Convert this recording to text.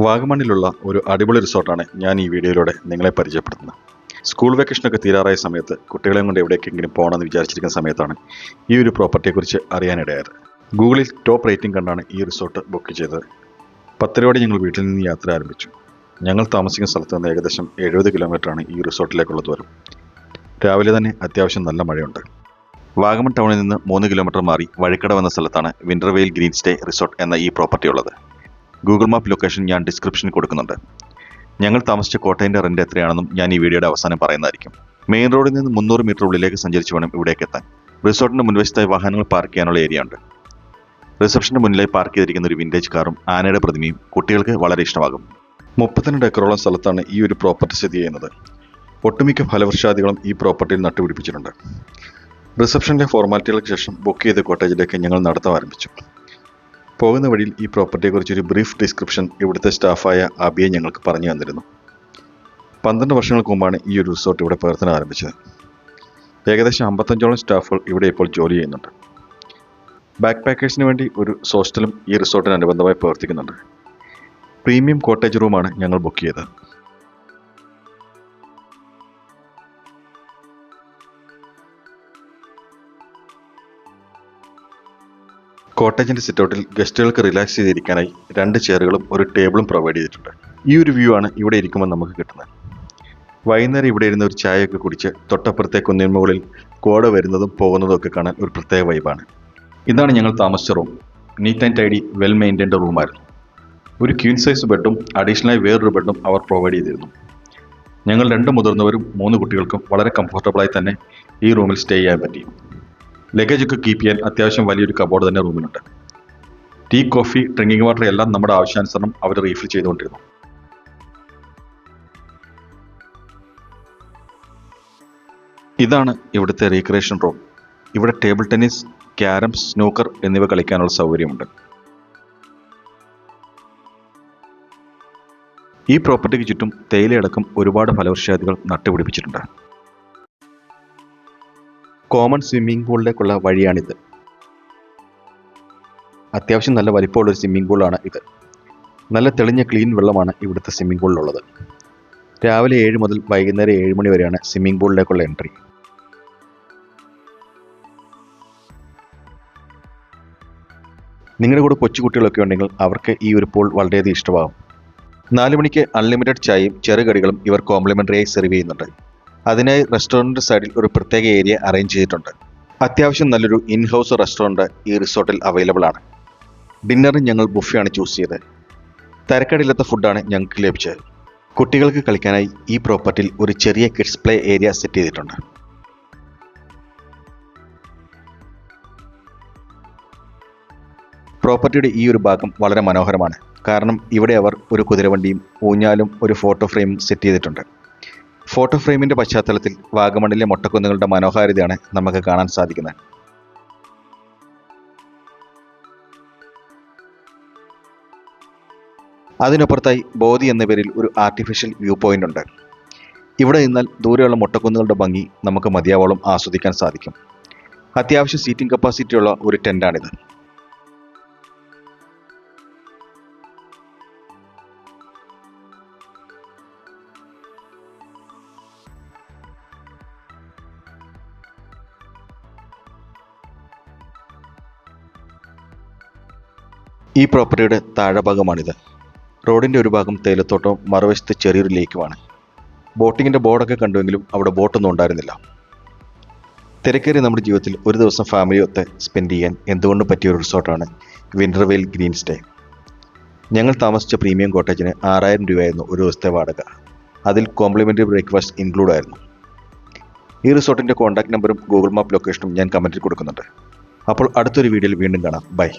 വാഗമണ്ണിലുള്ള ഒരു അടിപൊളി റിസോർട്ടാണ് ഞാൻ ഈ വീഡിയോയിലൂടെ നിങ്ങളെ പരിചയപ്പെടുത്തുന്നത്. സ്കൂൾ വെക്കേഷനൊക്കെ തീരാറായ സമയത്ത് കുട്ടികളെയും കൊണ്ട് എവിടേക്കെങ്കിലും പോകണമെന്ന് വിചാരിച്ചിരിക്കുന്ന സമയത്താണ് ഈ ഒരു പ്രോപ്പർട്ടിയെക്കുറിച്ച് അറിയാനിടയായത്. ഗൂഗിളിൽ ടോപ്പ് റേറ്റിംഗ് കണ്ടാണ് ഈ റിസോർട്ട് ബുക്ക് ചെയ്തത്. 10:30 ഞങ്ങൾ വീട്ടിൽ നിന്ന് യാത്ര ആരംഭിച്ചു. ഞങ്ങൾ താമസിക്കുന്ന സ്ഥലത്ത് നിന്ന് ഏകദേശം 70 കിലോമീറ്ററാണ് ഈ റിസോർട്ടിലേക്കുള്ള ദൂരം. രാവിലെ തന്നെ അത്യാവശ്യം നല്ല മഴയുണ്ട്. വാഗമൺ ടൗണിൽ നിന്ന് 3 കിലോമീറ്റർ മാറി വഴിക്കടവ് എന്ന സ്ഥലത്താണ് വിന്റർവെയിൽ ഗ്രീൻ സ്റ്റേ റിസോർട്ട് എന്ന ഈ പ്രോപ്പർട്ടി ഉള്ളത്. ഗൂഗിൾ മാപ്പ് ലൊക്കേഷൻ ഞാൻ ഡിസ്ക്രിപ്ഷനിൽ കൊടുക്കുന്നുണ്ട്. ഞങ്ങൾ താമസിച്ച കോട്ടയിൻ്റെ റെന്റ് എത്രയാണെന്നും ഞാൻ ഈ വീഡിയോയുടെ അവസാനം പറയുന്നതായിരിക്കും. മെയിൻ റോഡിൽ നിന്ന് 300 മീറ്റർ ഉള്ളിലേക്ക് സഞ്ചരിച്ച് വേണം ഇവിടേക്ക് എത്താൻ. റിസോർട്ടിന്റെ മുൻവശത്തായി വാഹനങ്ങൾ പാർക്ക് ചെയ്യാനുള്ള ഏരിയ ഉണ്ട്. റിസപ്ഷന്റെ മുന്നിലായി പാർക്ക് ചെയ്തിരിക്കുന്ന ഒരു വിന്റേജ് കാറും ആനയുടെ പ്രതിമയും കുട്ടികൾക്ക് വളരെ ഇഷ്ടമാകും. 32 ഏക്കറോളം സ്ഥലത്താണ് ഈ ഒരു പ്രോപ്പർട്ടി സ്ഥിതി ചെയ്യുന്നത്. ഒട്ടുമിക്ക ഫലവൃക്ഷാദികളും ഈ പ്രോപ്പർട്ടിയിൽ നട്ടുപിടിപ്പിച്ചിട്ടുണ്ട്. റിസപ്ഷനിലെ ഫോർമാലിറ്റികൾക്ക് ശേഷം ബുക്ക് ചെയ്ത കോട്ടേജിലേക്ക് ഞങ്ങൾ നടത്തം ആരംഭിച്ചു. പോകുന്ന വഴിയിൽ ഈ പ്രോപ്പർട്ടിയെക്കുറിച്ച് ഒരു ബ്രീഫ് ഡിസ്ക്രിപ്ഷൻ ഇവിടുത്തെ സ്റ്റാഫായ അബിയെ ഞങ്ങൾക്ക് പറഞ്ഞു തന്നിരുന്നു. 12 വർഷങ്ങൾക്ക് മുമ്പാണ് ഈ ഒരു റിസോർട്ട് ഇവിടെ പ്രവർത്തനം ആരംഭിച്ചത്. ഏകദേശം 55ഓളം സ്റ്റാഫുകൾ ഇവിടെ ഇപ്പോൾ ജോലി ചെയ്യുന്നുണ്ട്. ബാക്ക് പാക്കേഴ്സിന് വേണ്ടി ഒരു ഹോസ്റ്റലും ഈ റിസോർട്ടിന് അനുബന്ധമായി പ്രവർത്തിക്കുന്നുണ്ട്. പ്രീമിയം കോട്ടേജ് റൂമാണ് ഞങ്ങൾ ബുക്ക് ചെയ്തത്. കോട്ടേജിന്റെ സിറ്റൗട്ടിൽ ഗസ്റ്റുകൾക്ക് റിലാക്സ് ചെയ്തിരിക്കാനായി 2 ചെയറുകളും ഒരു ടേബിളും പ്രൊവൈഡ് ചെയ്തിട്ടുണ്ട്. ഈ ഒരു വ്യൂ ആണ് ഇവിടെ ഇരിക്കുമ്പോൾ നമുക്ക് കിട്ടുന്നത്. വൈകുന്നേരം ഇവിടെ ഇരുന്ന ഒരു ചായയൊക്കെ കുടിച്ച് തൊട്ടപ്പുറത്തെ കുന്നിൻ മുകളിൽ കോട വരുന്നതും പോകുന്നതും ഒക്കെ കാണാൻ ഒരു പ്രത്യേക വൈബാണ്. ഇതാണ് ഞങ്ങൾ താമസിച്ച room. Neat and tidy, well maintained റൂമായിരുന്നു. ഒരു ക്വീൻ സൈസ് ബെഡും അഡീഷണലായി വേറൊരു ബെഡും അവർ പ്രൊവൈഡ് ചെയ്തിരുന്നു. ഞങ്ങൾ 2 മുതിർന്നവരും 3 കുട്ടികൾക്കും വളരെ കംഫർട്ടബിളായി തന്നെ ഈ റൂമിൽ സ്റ്റേ ചെയ്യാൻ പറ്റി. ലഗേജൊക്കെ കീപ്പ് ചെയ്യാൻ അത്യാവശ്യം വലിയൊരു കബോർഡ് തന്നെ റൂമിലുണ്ട്. ടീ, കോഫി, ഡ്രിങ്കിങ് വാട്ടർ എല്ലാം നമ്മുടെ ആവശ്യാനുസരണം അവർ റീഫിൽ ചെയ്തുകൊണ്ടിരുന്നു. ഇതാണ് ഇവിടുത്തെ റീക്രിയേഷൻ റൂം. ഇവിടെ ടേബിൾ ടെന്നീസ്, ക്യാരംസ്, സ്നൂക്കർ എന്നിവ കളിക്കാനുള്ള സൗകര്യമുണ്ട്. ഈ പ്രോപ്പർട്ടിക്ക് ചുറ്റും തേയിലയടക്കം ഒരുപാട് ഫലവൃക്ഷാദികൾ നട്ടുപിടിപ്പിച്ചിട്ടുണ്ട്. Common swimming പൂളിലേക്കുള്ള വഴിയാണിത്. അത്യാവശ്യം നല്ല വലിപ്പമുള്ളൊരു സ്വിമ്മിംഗ് പൂളാണ് ഇത്. നല്ല തെളിഞ്ഞ ക്ലീൻ വെള്ളമാണ് ഇവിടുത്തെ സ്വിമ്മിംഗ് പൂളിലുള്ളത്. രാവിലെ 7 മുതൽ വൈകുന്നേരം 7 മണി വരെയാണ് സ്വിമ്മിംഗ് പൂളിലേക്കുള്ള എൻട്രി. നിങ്ങളുടെ കൂടെ കൊച്ചുകുട്ടികളൊക്കെ ഉണ്ടെങ്കിൽ അവർക്ക് ഈ ഒരു പൂൾ വളരെയധികം ഇഷ്ടമാകും. 4 മണിക്ക് അൺലിമിറ്റഡ് ചായയും ചെറുകടികളും ഇവർ കോംപ്ലിമെൻ്ററിയായി സെർവ് ചെയ്യുന്നുണ്ട്. അതിനായി റെസ്റ്റോറൻറ്റ് സൈഡിൽ ഒരു പ്രത്യേക ഏരിയ അറേഞ്ച് ചെയ്തിട്ടുണ്ട്. അത്യാവശ്യം നല്ലൊരു ഇൻ ഹൗസ് റെസ്റ്റോറൻറ്റ് ഈ റിസോർട്ടിൽ അവൈലബിൾ ആണ്. ഡിന്നറിന് ഞങ്ങൾ ബുഫയാണ് ചൂസ് ചെയ്തത്. തരക്കേടില്ലാത്ത ഫുഡാണ് ഞങ്ങൾക്ക് ലഭിച്ചത്. കുട്ടികൾക്ക് കളിക്കാനായി ഈ പ്രോപ്പർട്ടിയിൽ ഒരു ചെറിയ കിഡ്സ് പ്ലേ ഏരിയ സെറ്റ് ചെയ്തിട്ടുണ്ട്. പ്രോപ്പർട്ടിയുടെ ഈ ഒരു ഭാഗം വളരെ മനോഹരമാണ്. കാരണം ഇവിടെ അവർ ഒരു കുതിരവണ്ടിയും ഊഞ്ഞാലും ഒരു ഫോട്ടോ ഫ്രെയിമും സെറ്റ് ചെയ്തിട്ടുണ്ട്. ഫോട്ടോ ഫ്രെയിമിൻ്റെ പശ്ചാത്തലത്തിൽ വാഗമണ്ണിലെ മൊട്ടക്കുന്നുകളുടെ മനോഹാരിതയാണ് നമുക്ക് കാണാൻ സാധിക്കുന്നത്. അതിനപ്പുറത്തായി ബോധി എന്ന പേരിൽ ഒരു ആർട്ടിഫിഷ്യൽ വ്യൂ പോയിന്റ് ഉണ്ട്. ഇവിടെ നിന്നാൽ ദൂരെയുള്ള മൊട്ടക്കുന്നുകളുടെ ഭംഗി നമുക്ക് മതിയാവോളം ആസ്വദിക്കാൻ സാധിക്കും. അത്യാവശ്യം സീറ്റിംഗ് കപ്പാസിറ്റിയുള്ള ഒരു ടെൻ്റാണിത്. ഈ പ്രോപ്പർട്ടിയുടെ താഴെഭാഗമാണിത്. റോഡിൻ്റെ ഒരു ഭാഗം തേയിലത്തോട്ടവും മറുവശത്ത് ചെറിയൊരു ലേക്കുമാണ്. ബോട്ടിങ്ങിൻ്റെ ബോർഡൊക്കെ കണ്ടുവെങ്കിലും അവിടെ ബോട്ടൊന്നും ഉണ്ടായിരുന്നില്ല. തിരക്കേറിയ നമ്മുടെ ജീവിതത്തിൽ ഒരു ദിവസം ഫാമിലിയൊത്ത് സ്പെൻഡ് ചെയ്യാൻ എന്തുകൊണ്ടും പറ്റിയ ഒരു റിസോർട്ടാണ് വിന്റർവെയിൽ ഗ്രീൻ സ്റ്റേ. ഞങ്ങൾ താമസിച്ച പ്രീമിയം കോട്ടേജിന് 6000 രൂപയായിരുന്നു ഒരു ദിവസത്തെ വാടക. അതിൽ കോംപ്ലിമെൻ്ററി ബ്രേക്ക്ഫാസ്റ്റ് ഇൻക്ലൂഡ് ആയിരുന്നു. ഈ റിസോർട്ടിൻ്റെ കോൺടാക്ട് നമ്പറും ഗൂഗിൾ മാപ്പ് ലൊക്കേഷനും ഞാൻ കമൻറ്റിൽ കൊടുക്കുന്നുണ്ട്. അപ്പോൾ അടുത്തൊരു വീഡിയോയിൽ വീണ്ടും കാണാം. ബൈ.